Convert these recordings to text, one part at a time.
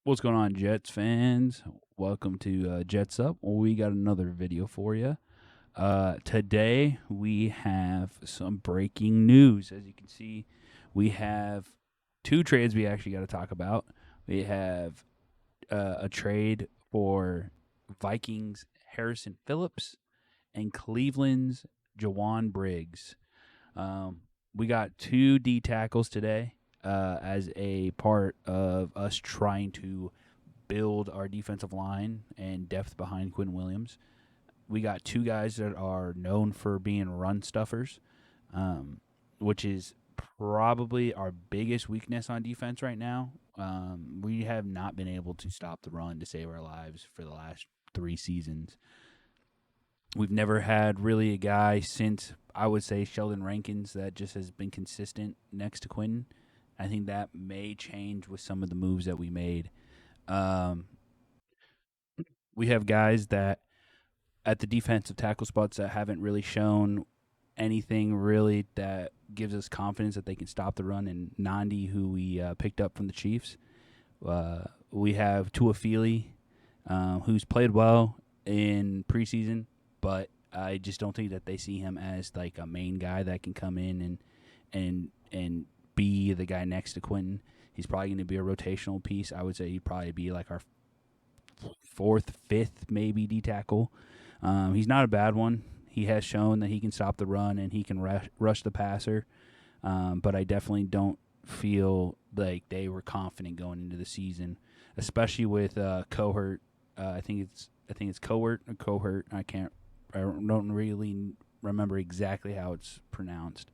What's going on, Jets fans? Welcome to Jets Up. Well, we got another video for you. Today, we have some breaking news. As you can see, we have two trades we actually got to talk about. We have a trade for Vikings Harrison Phillips and Cleveland's Jawan Briggs. Um, we got two D tackles today as a part of us trying to build our defensive line and depth behind Quinn Williams. We got two guys that are known for being run stuffers, which is probably our biggest weakness on defense right now. We have not been able to stop the run to save our lives for the last 3 seasons. We've never had really a guy since, I would say, Sheldon Rankins that just has been consistent next to Quinn. I think that may change with some of the moves that we made. Um, we have guys that at the defensive tackle spots that haven't really shown anything really that gives us confidence that they can stop the run. And Nandi, who we picked up from the Chiefs, we have Tuafili, who's played well in preseason, but I just don't think that they see him as like a main guy that can come in and be the guy next to Quentin. He's probably going to be a rotational piece. I would say he'd probably be like our fourth, fifth, maybe D tackle. He's not a bad one. He has shown that he can stop the run and he can rush the passer. But I definitely don't feel like they were confident going into the season, especially with Cohort. I think it's Cohort or Cohort. I don't really remember exactly how it's pronounced.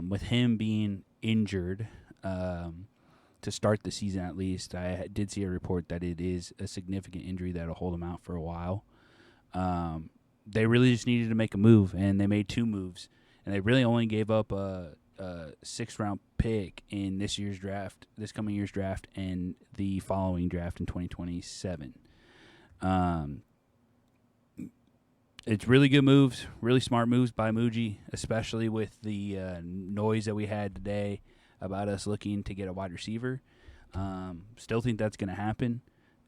With him being injured to start the season, at least, I did see a report that it is a significant injury that'll hold him out for a while. They really just needed to make a move, and they made two moves, and they really only gave up a sixth-round pick in this coming year's draft, and the following draft in 2027. Um, it's really good moves, really smart moves by Muji, especially with the noise that we had today about us looking to get a wide receiver. Still think that's going to happen.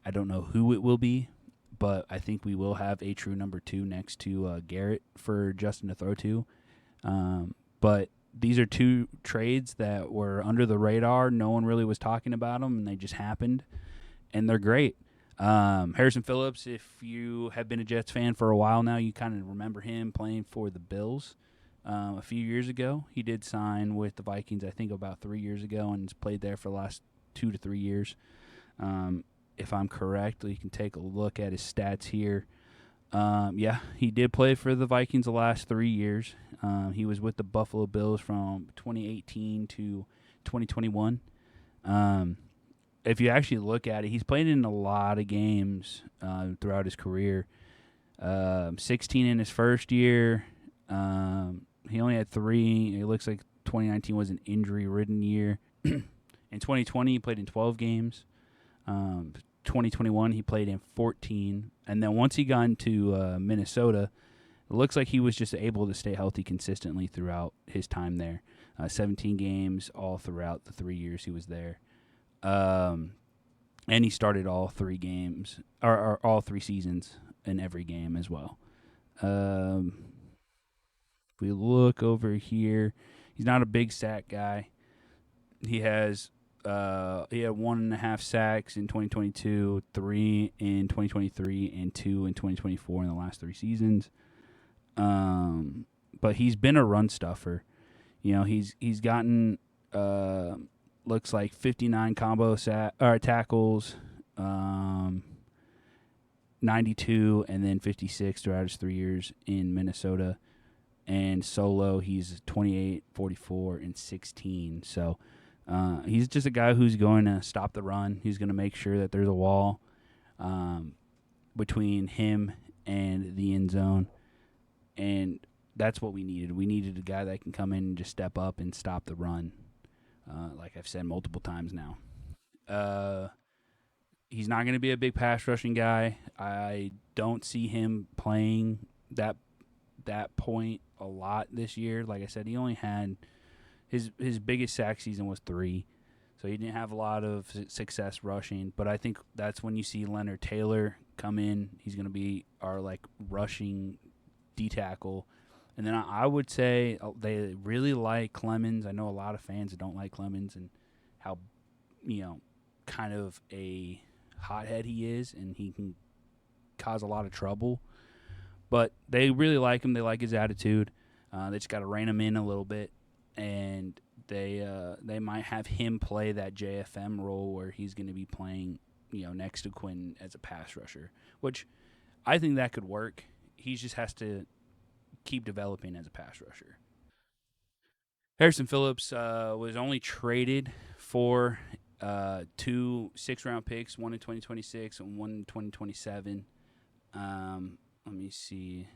I don't know who it will be, but I think we will have a true number two next to Garrett for Justin to throw to. But these are two trades that were under the radar. No one really was talking about them, and they just happened, and they're great. Harrison Phillips, if you have been a Jets fan for a while now, you kind of remember him playing for the Bills a few years ago. He did sign with the Vikings, I think, about 3 years ago, and has played there for the last 2 to 3 years. If I'm correct, you can take a look at his stats here. Yeah, he did play for the Vikings the last 3 years. He was with the Buffalo Bills from 2018 to 2021. If you actually look at it, he's played in a lot of games throughout his career. 16 in his first year. He only had 3. It looks like 2019 was an injury-ridden year. In 2020, he played in 12 games. 2021, he played in 14. And then once he got into Minnesota, it looks like he was just able to stay healthy consistently throughout his time there. 17 games all throughout the 3 years he was there. And he started all 3 games, or all 3 seasons in every game as well. If we look over here, he's not a big sack guy. He had 1.5 sacks in 2022, 3 in 2023, and 2 in 2024 in the last 3 seasons. But he's been a run stuffer. You know, he's gotten looks like 59 combo tackles, 92, and then 56 throughout his 3 years in Minnesota. And solo, he's 28, 44, and 16. So he's just a guy who's going to stop the run. He's going to make sure that there's a wall between him and the end zone. And that's what we needed. We needed a guy that can come in and just step up and stop the run, like I've said multiple times now. He's not going to be a big pass rushing guy. I don't see him playing that point a lot this year. Like I said, he only had his biggest sack season was 3. So he didn't have a lot of success rushing. But I think that's when you see Leonard Taylor come in. He's going to be our like rushing D tackle. And then I would say they really like Clemens. I know a lot of fans that don't like Clemens and how, kind of a hothead he is, and he can cause a lot of trouble. But they really like him. They like his attitude. They just got to rein him in a little bit, and they might have him play that JFM role where he's going to be playing, next to Quinn as a pass rusher, which I think that could work. He just has to keep developing as a pass rusher. Harrison Phillips was only traded for 2 6-round picks, one in 2026 and one in 2027. Let me see.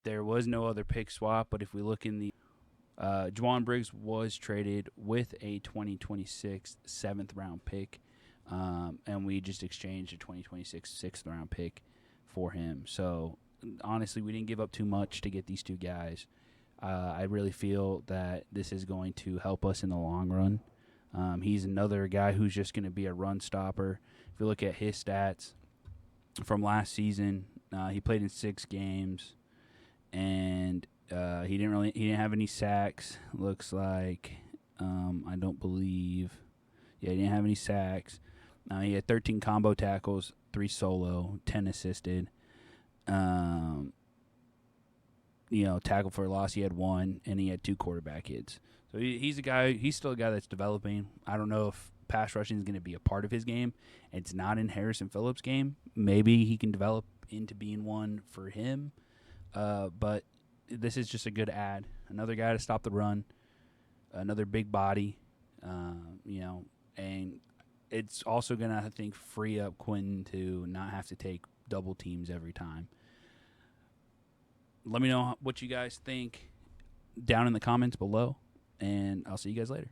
There was no other pick swap, but if we look in the Juwan Briggs was traded with a 2026 7th-round pick, and we just exchanged a 2026 6th-round pick for him. So, honestly, we didn't give up too much to get these two guys. I really feel that this is going to help us in the long run. He's another guy who's just going to be a run stopper. If you look at his stats from last season, he played in 6 games, and he didn't have any sacks. Looks like I don't believe. Yeah, he didn't have any sacks. He had 13 combo tackles, 3 solo, 10 assisted. Tackle for loss, he had 1, and he had 2 quarterback hits. So he's a guy. He's still a guy that's developing. I don't know if pass rushing is going to be a part of his game. It's not in Harrison Phillips' game. Maybe he can develop into being one for him. But this is just a good add. Another guy to stop the run. Another big body. And it's also going to, I think, free up Quentin to not have to take double teams every time. Let me know what you guys think down in the comments below, and I'll see you guys later.